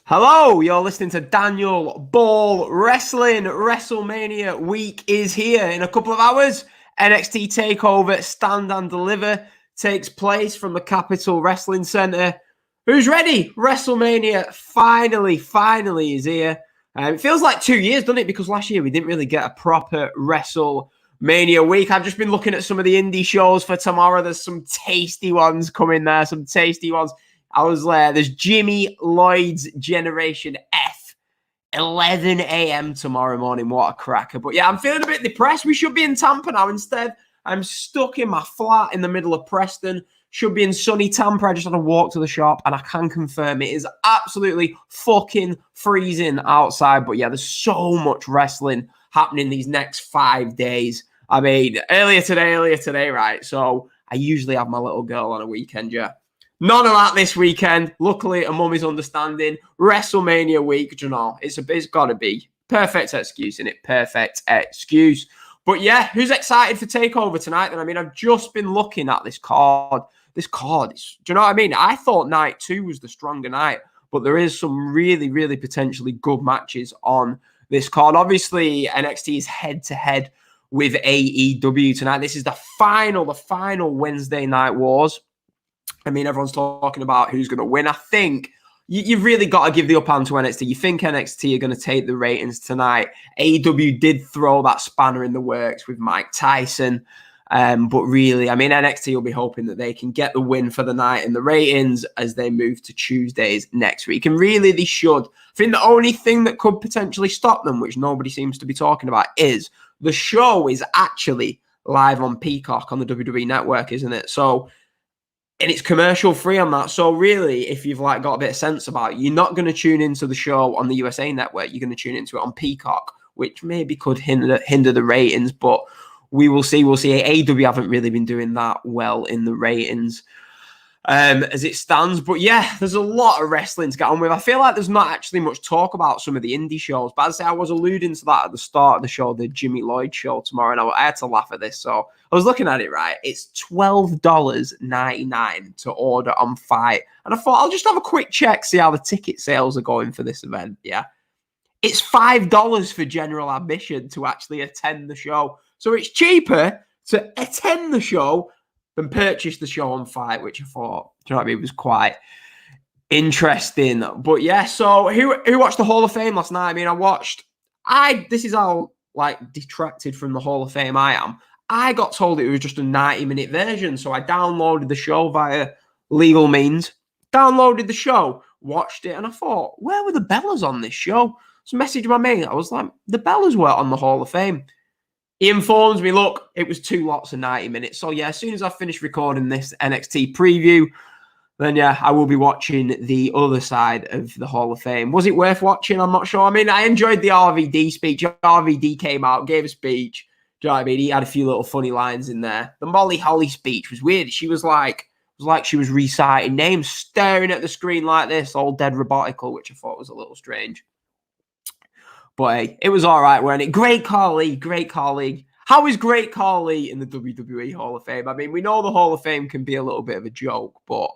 Hello, you're listening to Daniel Ball Wrestling. WrestleMania week is here in a couple of hours. NXT Takeover Stand and Deliver takes place from the Capitol Wrestling Center. Who's ready? WrestleMania finally is here. It feels like 2 years, doesn't it? Because last year we didn't really get a proper WrestleMania week. I've just been looking at some of the indie shows for tomorrow. There's some tasty ones coming there, some tasty ones. I was there. There's Jimmy Lloyd's Generation F, 11 a.m. tomorrow morning. What a cracker. But yeah, I'm feeling a bit depressed. We should be in Tampa now. Instead, I'm stuck in my flat in the middle of Preston. Should be in sunny Tampa. I just had to walk to the shop, and I can confirm it is absolutely fucking freezing outside. But yeah, there's so much wrestling happening these next 5 days. I mean, earlier today, right? So I usually have my little girl on a weekend, yeah. None of that this weekend. Luckily, a mummy's understanding. WrestleMania week, you know, it's got to be. Perfect excuse, innit? Perfect excuse. But yeah, who's excited for TakeOver tonight then? I mean, I've just been looking at this card. This card is, do you know what I mean? I thought night 2 was the stronger night, but there is some really potentially good matches on this card. Obviously, NXT is head-to-head with AEW tonight. This is the final Wednesday Night Wars. I mean, everyone's talking about who's going to win. I think you've really got to give the up hand to NXT. You think NXT are going to take the ratings tonight. AEW did throw that spanner in the works with Mike Tyson. But really, I mean, NXT will be hoping that they can get the win for the night in the ratings as they move to Tuesdays next week. And really, they should. I think the only thing that could potentially stop them, which nobody seems to be talking about, is the show is actually live on Peacock on the WWE Network, isn't it? So... and it's commercial free on that. So really, if you've got a bit of sense about it, you're not going to tune into the show on the USA Network. You're going to tune into it on Peacock, which maybe could hinder the ratings, but we will see. We'll see. AEW haven't really been doing that well in the ratings as it stands. But yeah, there's a lot of wrestling to get on with. I feel like there's not actually much talk about some of the indie shows, but as I say, I was alluding to that at the start of the show, the Jimmy Lloyd show tomorrow, and I had to laugh at this. So I was looking at it, right? It's $12.99 to order on Fight. And I thought, I'll just have a quick check, see how the ticket sales are going for this event. Yeah. It's $5 for general admission to actually attend the show. So it's cheaper to attend the show than purchase the show on Fight, which I thought, do you know what I mean, was quite interesting. But yeah, so who watched the Hall of Fame last night? I mean, this is how detracted from the Hall of Fame I am. I got told it was just a 90-minute version, so I downloaded the show via legal means, downloaded the show, watched it, and I thought, where were the Bellas on this show? So I messaged my mate. I was like, the Bellas were on the Hall of Fame. He informs me, look, it was 2 lots of 90 minutes. So yeah, as soon as I finish recording this NXT preview, then yeah, I will be watching the other side of the Hall of Fame. Was it worth watching? I'm not sure. I mean, I enjoyed the RVD speech. RVD came out, gave a speech. Do you know what I mean? He had a few little funny lines in there. The Molly Holly speech was weird. She was like she was reciting names, staring at the screen like this, all dead robotical, which I thought was a little strange. But hey, it was all right, weren't it? Great Khali. How is Great Khali in the WWE Hall of Fame? I mean, we know the Hall of Fame can be a little bit of a joke, but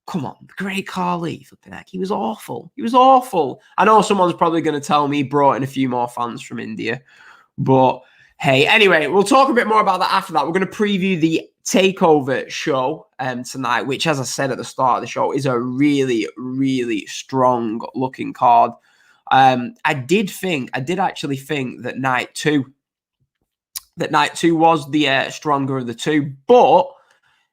come on, Great Khali, he was awful. He was awful. I know someone's probably going to tell me he brought in a few more fans from India, but hey, anyway, we'll talk a bit more about that after that. We're going to preview the TakeOver show tonight, which, as I said at the start of the show, is a really strong looking card. I did actually think that night two was the stronger of the two, but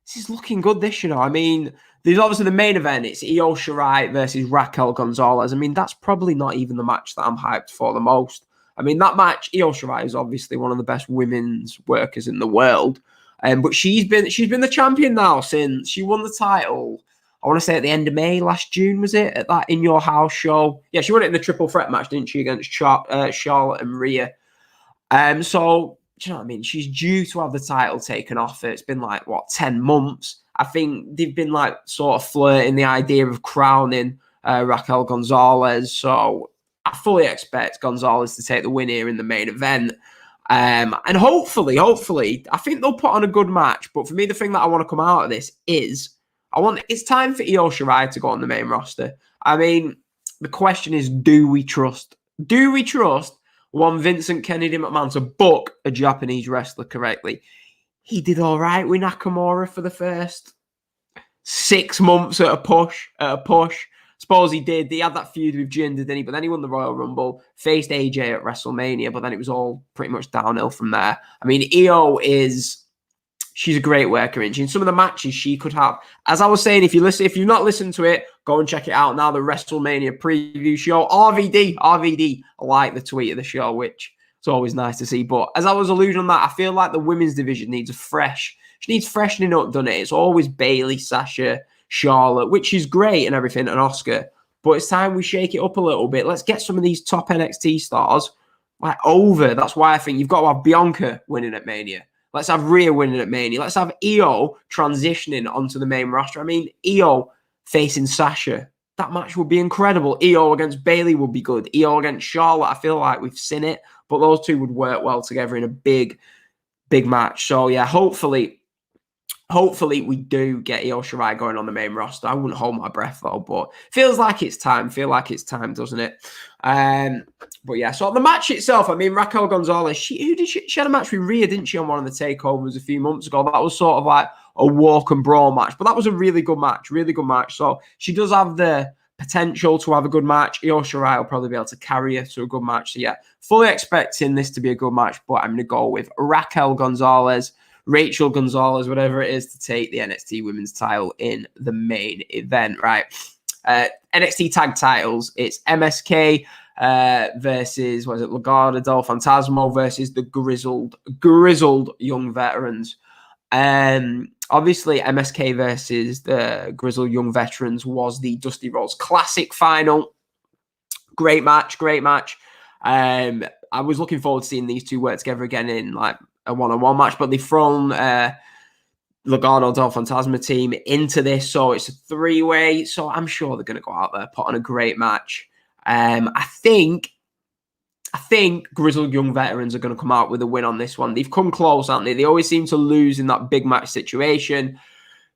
this is looking good this, you know. I mean, there's obviously the main event. It's Io Shirai versus Raquel Gonzalez. I mean, that's probably not even the match that I'm hyped for the most. I mean, that match, Io Shirai is obviously one of the best women's workers in the world. But she's been the champion now since she won the title. I want to say at the end of May, last June, was it? At that In Your House show. Yeah, she won it in the triple threat match, didn't she, against Charlotte and Rhea. So, do you know what I mean? She's due to have the title taken off her. It's been 10 months. I think they've been sort of flirting the idea of crowning Raquel Gonzalez. So I fully expect Gonzalez to take the win here in the main event. And hopefully, I think they'll put on a good match. But for me, the thing that I want to come out of this is it's time for Io Shirai to go on the main roster. I mean, the question is, do we trust one Vincent Kennedy McMahon to book a Japanese wrestler correctly? He did all right with Nakamura for the first 6 months at a push. Suppose he did. He had that feud with Jinder, didn't he? But then he won the Royal Rumble, faced AJ at WrestleMania, but then it was all pretty much downhill from there. I mean, she's a great worker, isn't she? In some of the matches she could have. As I was saying, if you've not listened to it, go and check it out now, the WrestleMania preview show. RVD, I like the tweet of the show, which is always nice to see. But as I was alluding on that, I feel like the women's division needs she needs freshening up, doesn't it? It's always Bayley, Sasha, Charlotte, which is great and everything, and Oscar. But it's time we shake it up a little bit. Let's get some of these top NXT stars over. That's why I think you've got to have Bianca winning at Mania. Let's have Rhea winning at Mania. Let's have Io transitioning onto the main roster. I mean, Io facing Sasha. That match would be incredible. Io against Bayley would be good. Io against Charlotte, I feel like we've seen it. But those two would work well together in a big, big match. So, yeah, hopefully we do get Io Shirai going on the main roster. I wouldn't hold my breath, though, but feels like it's time. Doesn't it? But yeah, so the match itself, I mean, Raquel Gonzalez, she had a match with Rhea, didn't she, on one of the takeovers a few months ago? That was sort of like a walk and brawl match, but that was a really good match. So she does have the potential to have a good match. Io Shirai will probably be able to carry her to a good match. So yeah, fully expecting this to be a good match, but I'm going to go with Rachel Gonzalez, whatever it is, to take the NXT Women's title in the main event, right? NXT tag titles, it's MSK versus, Legado del Fantasma versus the grizzled young veterans. Obviously, MSK versus the grizzled young veterans was the Dusty Rhodes Classic final. Great match. I was looking forward to seeing these two work together again in like a one-on-one match, but they've thrown Legado del Fantasma team into this, so it's a three-way. So I'm sure they're going to go out there, put on a great match. I think grizzled young veterans are going to come out with a win on this one. They've come close, haven't they? They always seem to lose in that big match situation.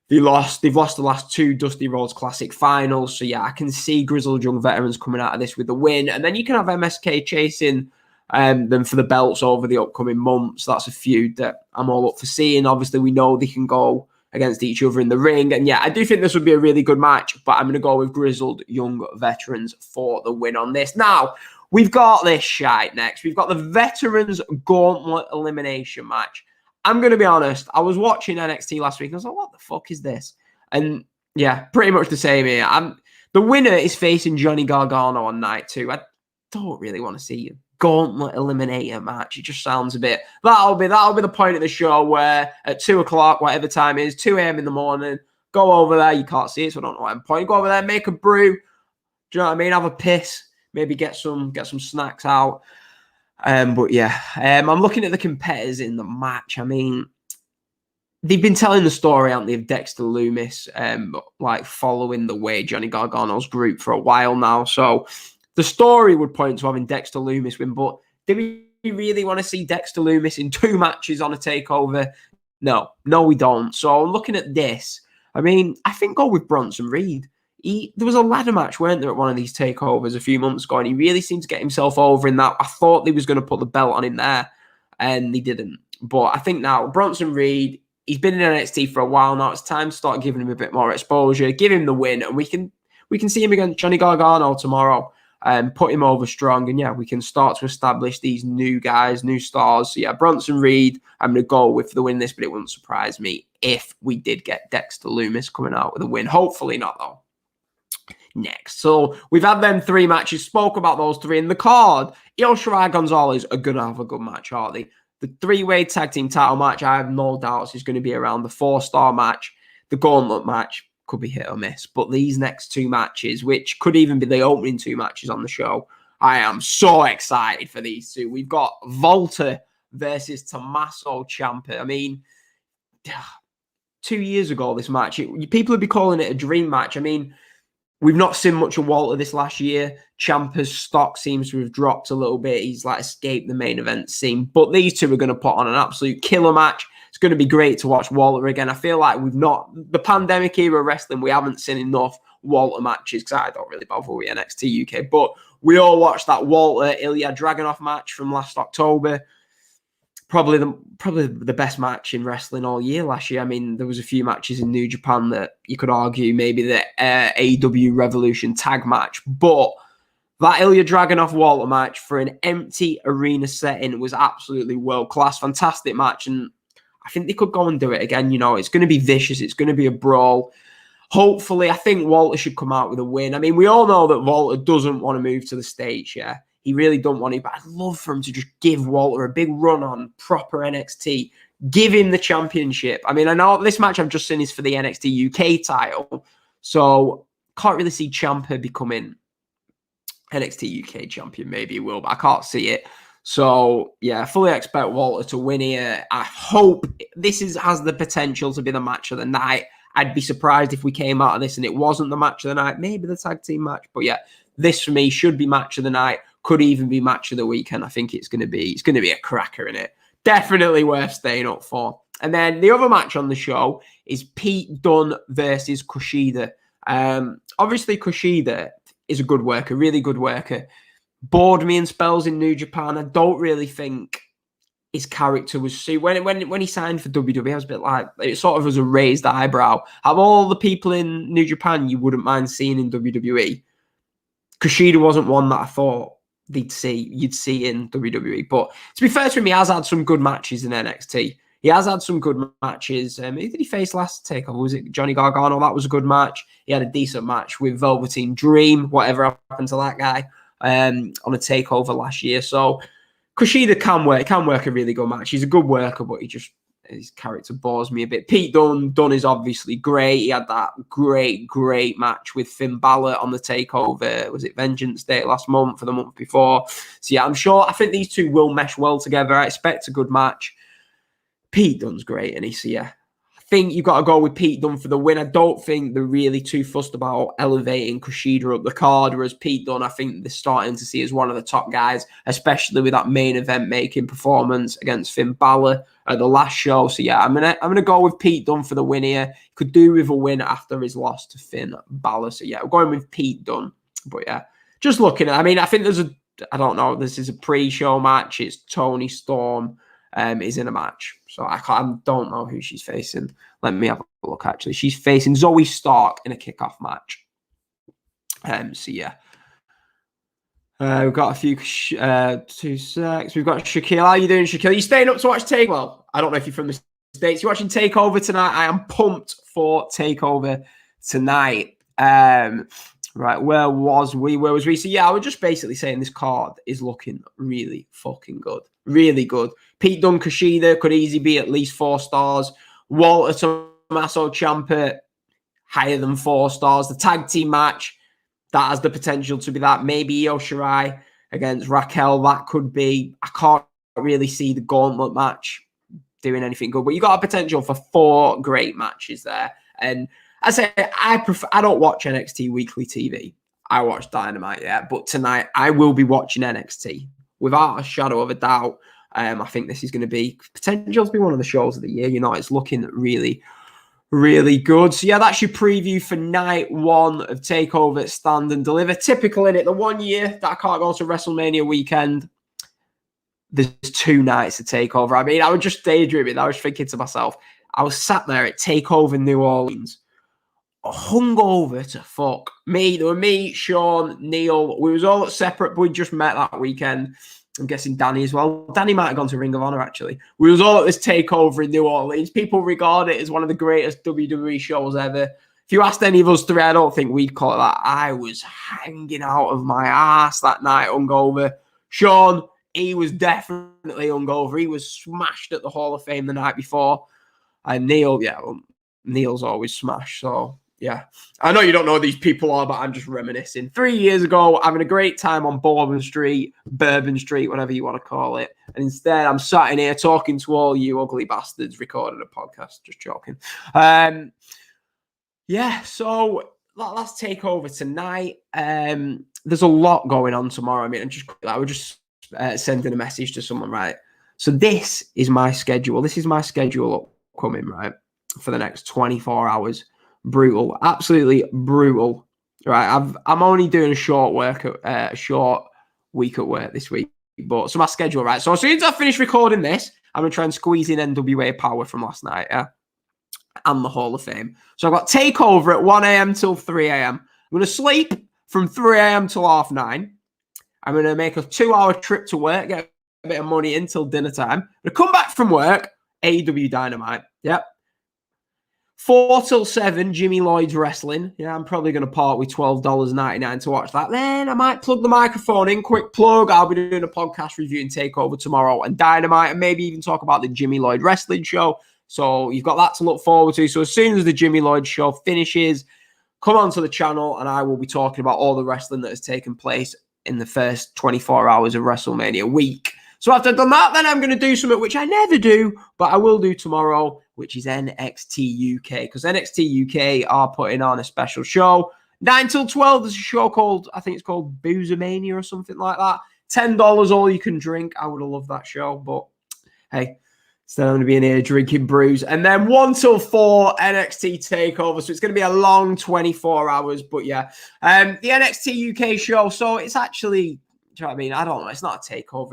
They've lost the last two Dusty Rhodes Classic finals. So yeah, I can see grizzled young veterans coming out of this with a win, and then you can have MSK chasing them for the belts over the upcoming months. That's a feud that I'm all up for seeing. Obviously, we know they can go against each other in the ring. And yeah, I do think this would be a really good match, but I'm going to go with grizzled young veterans for the win on this. Now, we've got this shite next. We've got the Veterans Gauntlet Elimination match. I'm going to be honest. I was watching NXT last week and I was like, what the fuck is this? And yeah, pretty much the same here. The winner is facing Johnny Gargano on night 2. I don't really want to see you Gauntlet Eliminator match. It just sounds a bit. That'll be the point of the show where at 2:00, whatever time it is, 2 a.m. in the morning, go over there. You can't see it, so I don't know what I'm point. Go over there, make a brew. Do you know what I mean? Have a piss. Maybe get some snacks out. But yeah, I'm looking at the competitors in the match. I mean, they've been telling the story, haven't they, of Dexter Lumis, like following the way Johnny Gargano's group for a while now. So the story would point to having Dexter Lumis win, but do we really want to see Dexter Lumis in 2 matches on a takeover? No, we don't. So looking at this, I mean, I think go with Bronson Reed. There was a ladder match, weren't there, at one of these takeovers a few months ago, and he really seemed to get himself over in that. I thought they was going to put the belt on him there, and they didn't. But I think now, Bronson Reed, he's been in NXT for a while now. It's time to start giving him a bit more exposure, give him the win, and we can see him against Johnny Gargano tomorrow. Put him over strong, and yeah, we can start to establish these new guys, new stars. So yeah, Bronson Reed, I'm going to go with the win this, but it wouldn't surprise me if we did get Dexter Lumis coming out with a win. Hopefully not, though. Next, so we've had them 3 matches, spoke about those 3 in the card. Io Shirai Gonzalez are going to have a good match, aren't they? The 3-way tag team title match, I have no doubts, is going to be around the 4-star match. The gauntlet match could be hit or miss, but these next 2 matches, which could even be the opening 2 matches on the show, I am so excited for these 2. We've got Volta versus Tommaso Ciampa. I mean, 2 years ago, this match, people would be calling it a dream match. I mean, we've not seen much of Walter this last year. Ciampa's stock seems to have dropped a little bit. He's like escaped the main event scene, but these 2 are going to put on an absolute killer match. It's going to be great to watch Walter again. I feel like the pandemic era wrestling, we haven't seen enough Walter matches because I don't really bother with NXT UK. But we all watched that Walter Ilya Dragunov match from last October. Probably the best match in wrestling all year last year. I mean, there was a few matches in New Japan that you could argue maybe the AEW Revolution tag match, but that Ilya Dragunov Walter match for an empty arena setting was absolutely world class, fantastic match, and I think they could go and do it again. You know, it's going to be vicious, it's going to be a brawl. Hopefully, I think Walter should come out with a win. I mean, we all know that Walter doesn't want to move to the States, yeah. He really don't want it, but I'd love for him to just give Walter a big run on proper NXT. Give him the championship. I mean, I know this match I've just seen is for the NXT UK title, so can't really see Ciampa becoming NXT UK champion. Maybe he will, but I can't see it. So, yeah, I fully expect Walter to win here. I hope this has the potential to be the match of the night. I'd be surprised if we came out of this and it wasn't the match of the night. Maybe the tag team match. But, yeah, this for me should be match of the night. Could even be match of the weekend. I think it's going to be a cracker in it. Definitely worth staying up for. And then the other match on the show is Pete Dunne versus Kushida. Obviously, Kushida is a good worker, really good worker. Bored me in spells in New Japan. I don't really think his character was suited. When he signed for WWE, I was a bit like, it sort of was a raised eyebrow. Of all the people in New Japan you wouldn't mind seeing in WWE, Kushida wasn't one that I thought you'd see in WWE. But to be fair to him, he has had some good matches in NXT. He has had some good matches. Who did he face last takeover? Was it Johnny Gargano? That was a good match. He had a decent match with Velveteen Dream, whatever happened to that guy, on a takeover last year. So Kushida can work a really good match. He's a good worker, but his character bores me a bit. Pete Dunne is obviously great. He had that great match with Finn Balor on the takeover. Was it Vengeance Day last month or the month before? So yeah, I think these two will mesh well together. I expect a good match. Pete Dunne's great, and so yeah, I think you've got to go with Pete Dunne for the win. I don't think they're really too fussed about elevating Kushida up the card, whereas Pete Dunne, I think they're starting to see as one of the top guys, especially with that main event making performance against Finn Balor at the last show. So yeah, I'm gonna go with Pete Dunne for the win here. Could do with a win after his loss to Finn Balor. So yeah, we're going with Pete Dunne. But yeah, just looking at, I mean, I think this is a pre-show match. It's Toni Storm is in a match. So I don't know who she's facing. Let me have a look, actually. She's facing Zoe Stark in a kickoff match. So yeah. We've got a few, 2 secs. We've got Shaquille. How are you doing, Shaquille? You staying up to watch Takeover? Well, I don't know if you're from the States. You're watching Takeover tonight. I am pumped for Takeover tonight. Right, where was we? So yeah, I was just basically saying this card is looking really fucking good. Really good. Pete Dunne, Kushida could easily be at least 4 stars. Walter Tommaso Ciampa, higher than 4 stars. The tag team match, that has the potential to be that. Maybe Io Shirai against Raquel, that could be. I can't really see the gauntlet match doing anything good, but you got a potential for 4 great matches there. And I say I don't watch NXT weekly TV. I watch Dynamite, yeah, but tonight I will be watching NXT without a shadow of a doubt. I think this is going to be potential to be one of the shows of the year. You know, it's looking really, really good. So yeah, that's your preview for night 1 of Takeover Stand and Deliver. Typical in it, the 1 year that I can't go to WrestleMania weekend, there's 2 nights of Takeover. I mean, I was just daydreaming. I was thinking to myself, I was sat there at Takeover New Orleans, hungover to fuck. There were me, Sean, Neil. We was all separate, but we just met that weekend. I'm guessing Danny as well. Danny might have gone to Ring of Honor, actually. We was all at this takeover in New Orleans. People regard it as one of the greatest WWE shows ever. If you asked any of us 3, I don't think we'd call it that. I was hanging out of my ass that night, hungover. Sean, he was definitely hungover. He was smashed at the Hall of Fame the night before. And Neil, Neil's always smashed, so... yeah, I know you don't know who these people are, but I'm just reminiscing. 3 years ago, having a great time on Bourbon Street, whatever you want to call it. And instead, I'm sat in here talking to all you ugly bastards recording a podcast. Just joking. Yeah, so let's take over tonight. There's a lot going on tomorrow. I mean, I was just sending a message to someone, right? So this is my schedule. This is my schedule upcoming, right, for the next 24 hours. Brutal, absolutely brutal. Right, I'm only doing a short week at work this week, but so my schedule, right? So as soon as I finish recording this, I'm gonna try and squeeze in NWA Power from last night, yeah, and the Hall of Fame. So I've got Takeover at 1 a.m. till 3 a.m. I'm gonna sleep from 3 a.m. till 9:30. I'm gonna make a 2-hour trip to work, get a bit of money in till dinner time. I'm gonna come back from work, AEW Dynamite, yep. 4 till 7, Jimmy Lloyd's wrestling. Yeah, I'm probably going to part with $12.99 to watch that. Then I might plug the microphone in. Quick plug. I'll be doing a podcast review and takeover tomorrow and Dynamite, and maybe even talk about the Jimmy Lloyd wrestling show. So you've got that to look forward to. So as soon as the Jimmy Lloyd show finishes, come onto the channel and I will be talking about all the wrestling that has taken place in the first 24 hours of WrestleMania week. So after I've done that, then I'm going to do something which I never do, but I will do tomorrow, which is NXT UK, because NXT UK are putting on a special show. 9 till 12, there's a show called, I think it's called Boozermania or something like that. $10 all you can drink. I would have loved that show, but hey, still going to be in here drinking brews. And then 1 till 4, NXT Takeover. So it's going to be a long 24 hours, but yeah. The NXT UK show, so it's actually... Do you know what I mean? I don't know. It's not a takeover.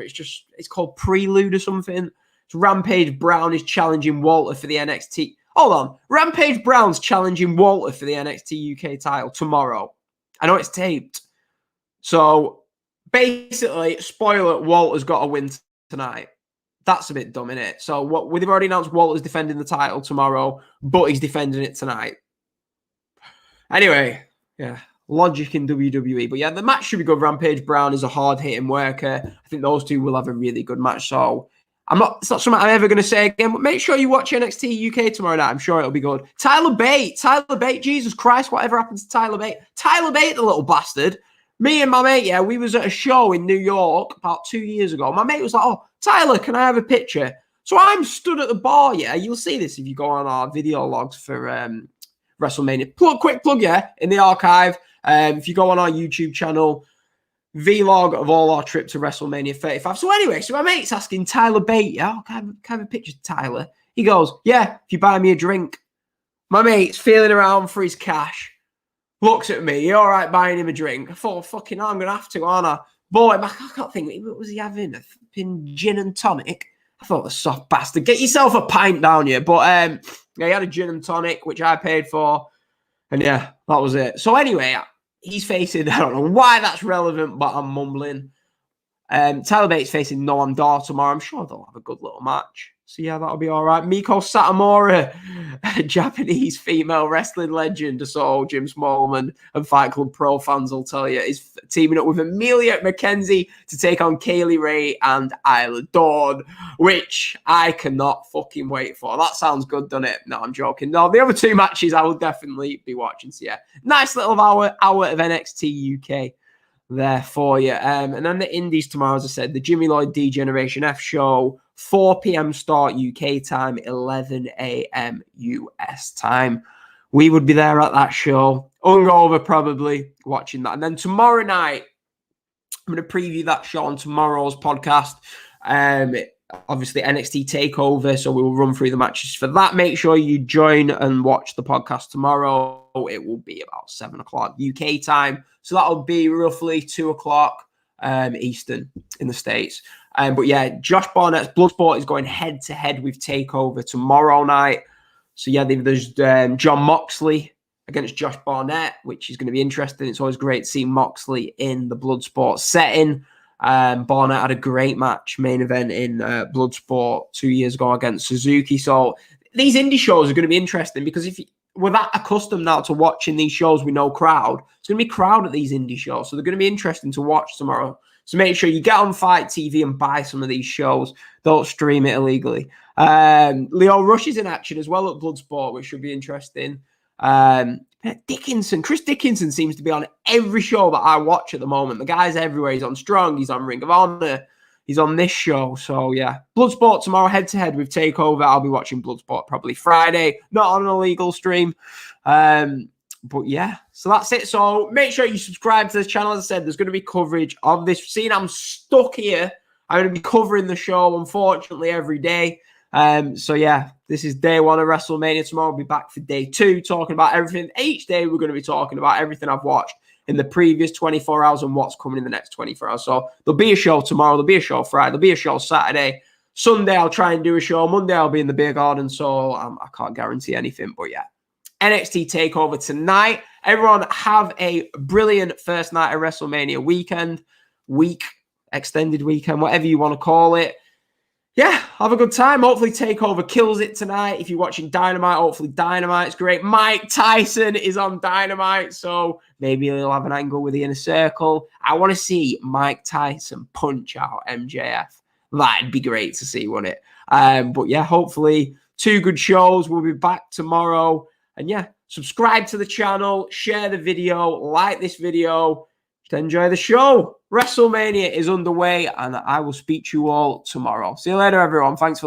It's called Prelude or something. So Rampage Brown is challenging Walter for the NXT. Hold on. Rampage Brown's challenging Walter for the NXT UK title tomorrow. I know it's taped. So basically, spoiler, Walter's got to win tonight. That's a bit dumb, isn't it? So they've already announced Walter's defending the title tomorrow, but he's defending it tonight. Anyway, yeah. Logic in WWE. But yeah, the match should be good. Rampage Brown is a hard-hitting worker. I think those two will have a really good match. So it's not something I'm ever going to say again, but make sure you watch NXT UK tomorrow night. I'm sure it'll be good. Tyler Bate, Jesus Christ, whatever happened to Tyler Bate? Tyler Bate, the little bastard. Me and my mate, yeah, we was at a show in New York about 2 years ago. My mate was like, oh, Tyler, can I have a picture? So I'm stood at the bar, yeah. You'll see this if you go on our video logs for WrestleMania. Quick plug, yeah, in the archive. If you go on our YouTube channel, vlog of all our trip to WrestleMania 35. So anyway, so my mate's asking Tyler Bate, yeah, oh, can I have a picture of Tyler? He goes, yeah, if you buy me a drink. My mate's feeling around for his cash. Looks at me, you all right buying him a drink? I thought, fucking hell, I'm going to have to, aren't I? Bought him, I can't think, what was he having? A flipping gin and tonic? I thought, the soft bastard. Get yourself a pint down here. But yeah, he had a gin and tonic, which I paid for. And yeah, that was it. So anyway, he's facing, I don't know why that's relevant, but I'm mumbling. Tyler Bates facing Noam Dar tomorrow. I'm sure they'll have a good little match. So yeah, that'll be all right. Miko Satomura, a Japanese female wrestling legend. So Jim Smallman and Fight Club Pro fans will tell you, is teaming up with Amelia McKenzie to take on Kaylee Ray and Isla Dawn, which I cannot fucking wait for. That sounds good, doesn't it? No, I'm joking. No, the other two matches I will definitely be watching. So yeah, nice little hour of NXT UK there for you. And then the indies tomorrow, as I said, the Jimmy Lloyd D-Generation F show, 4 p.m. start UK time, 11 a.m. US time. We would be there at that show. Hungover, probably, watching that. And then tomorrow night, I'm going to preview that show on tomorrow's podcast. Obviously, NXT Takeover, so we will run through the matches for that. Make sure you join and watch the podcast tomorrow. It will be about 7 o'clock UK time. So that'll be roughly 2 o'clock Eastern in the States. But yeah, Josh Barnett's Bloodsport is going head-to-head with Takeover tomorrow night. So yeah, there's John Moxley against Josh Barnett, which is going to be interesting. It's always great to see Moxley in the Bloodsport setting. Barnett had a great match, main event in Bloodsport 2 years ago against Suzuki. So these indie shows are going to be interesting because we're that accustomed now to watching these shows with no crowd, it's going to be crowd at these indie shows. So they're going to be interesting to watch tomorrow. So make sure you get on Fight TV and buy some of these shows. Don't stream it illegally. Leo Rush is in action as well at Bloodsport, which should be interesting. Chris Dickinson seems to be on every show that I watch at the moment. The guy's everywhere. He's on Strong. He's on Ring of Honor. He's on this show. So, yeah. Bloodsport tomorrow, head-to-head with Takeover. I'll be watching Bloodsport probably Friday. Not on an illegal stream. But, yeah. So, that's it. So, make sure you subscribe to this channel. As I said, there's going to be coverage of this. Seeing I'm stuck here, I'm going to be covering the show, unfortunately, every day. So yeah, this is day one of WrestleMania. Tomorrow I'll be back for day 2, talking about everything. Each day we're going to be talking about everything I've watched in the previous 24 hours and what's coming in the next 24 hours. So there'll be a show tomorrow, there'll be a show Friday, there'll be a show Saturday. Sunday I'll try and do a show. Monday I'll be in the beer garden, so I can't guarantee anything. But yeah, NXT TakeOver tonight. Everyone have a brilliant first night of WrestleMania week, extended weekend, whatever you want to call it. Yeah, have a good time. Hopefully TakeOver kills it tonight. If you're watching Dynamite, hopefully Dynamite's great. Mike Tyson is on Dynamite, so maybe he'll have an angle with the Inner Circle. I want to see Mike Tyson punch out MJF. That'd be great to see, wouldn't it? But yeah, hopefully 2 good shows. We'll be back tomorrow. And yeah, subscribe to the channel, share the video, like this video. Enjoy the show. WrestleMania is underway, and I will speak to you all tomorrow. See you later, everyone. Thanks for listening.